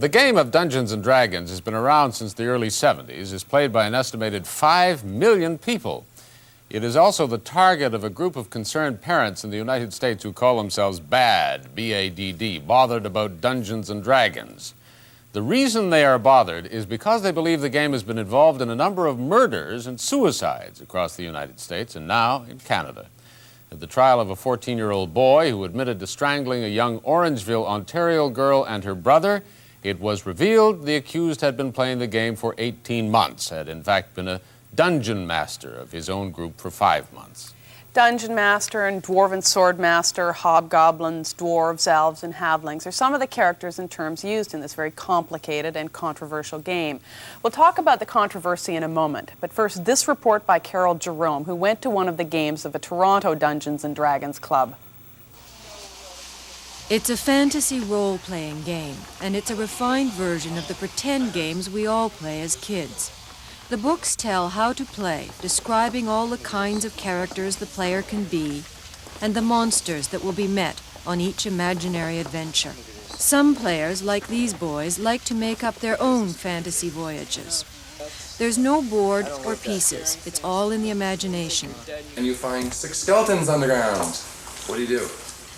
The game of Dungeons and Dragons has been around since the early 70s, is played by an estimated 5 million people. It is also the target of a group of concerned parents in the United States who call themselves B.A.D., B-A-D-D, bothered about Dungeons and Dragons. The reason they are bothered is because they believe the game has been involved in a number of murders and suicides across the United States and now in Canada. At the trial of a 14-year-old boy who admitted to strangling a young Orangeville, Ontario girl and her brother, it was revealed the accused had been playing the game for 18 months, had in fact been a dungeon master of his own group for 5 months. Dungeon master and dwarven sword master, hobgoblins, dwarves, elves, and halflings are some of the characters and terms used in this very complicated and controversial game. We'll talk about the controversy in a moment, but first this report by Carol Jerome, who went to one of the games of the Toronto Dungeons and Dragons Club. It's a fantasy role-playing game, and it's a refined version of the pretend games we all play as kids. The books tell how to play, describing all the kinds of characters the player can be, and the monsters that will be met on each imaginary adventure. Some players, like these boys, like to make up their own fantasy voyages. There's no board or pieces, it's all in the imagination. And you find 6 skeletons on the ground. What do you do?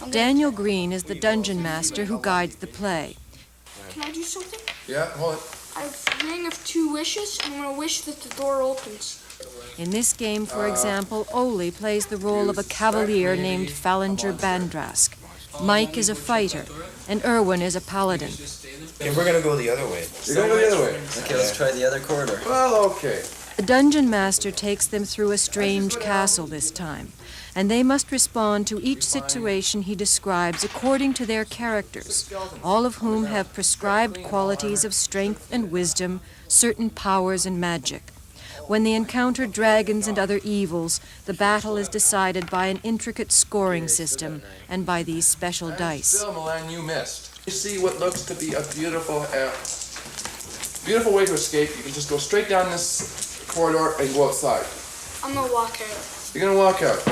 Daniel Green is the dungeon master who guides the play. Can I do something? Yeah, hold it. I've rang of 2 wishes, and I'm going to wish that the door opens. In this game, for example, Ole plays the role of a cavalier named Fallinger Bandrask. Mike is a fighter, and Erwin is a paladin. Okay, we're going to go the other way. You're going to go the other way? Okay, let's try the other corridor. Well, okay. The dungeon master takes them through a strange castle this time, and they must respond to each situation he describes according to their characters, all of whom have prescribed qualities of strength and wisdom, certain powers and magic. When they encounter dragons and other evils, the battle is decided by an intricate scoring system and by these special dice. Still, Milan, you missed. You see what looks to be a beautiful way to escape. You can just go straight down this corridor and go outside. I'm going to walk out. You're going to walk out.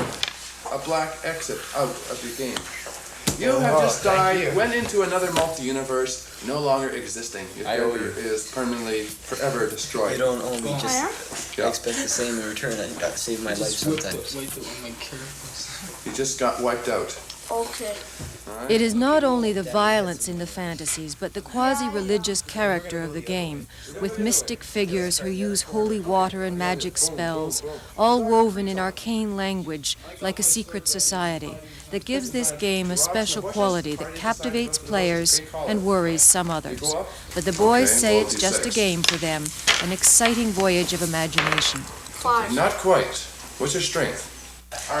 A black exit out of the game. You have just died, went into another multi-universe, no longer existing. Your character is permanently, forever destroyed. You don't owe me, just expect the same in return. I got to save my life sometimes. You just got wiped out. Okay. It is not only the violence in the fantasies, but the quasi-religious character of the game, with mystic figures who use holy water and magic spells, all woven in arcane language like a secret society, that gives this game a special quality that captivates players and worries some others. But the boys say it's just a game for them, an exciting voyage of imagination. 5. Not quite. What's your strength?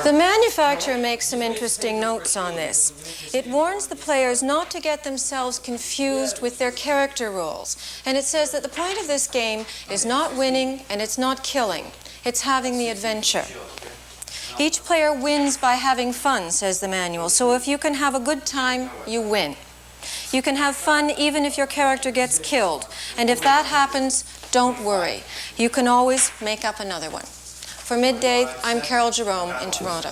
The manufacturer makes some interesting notes on this. It warns the players not to get themselves confused with their character roles. And it says that the point of this game is not winning and it's not killing. It's having the adventure. Each player wins by having fun, says the manual. So if you can have a good time, you win. You can have fun even if your character gets killed. And if that happens, don't worry. You can always make up another one. For Midday, I'm Carol Jerome in Toronto.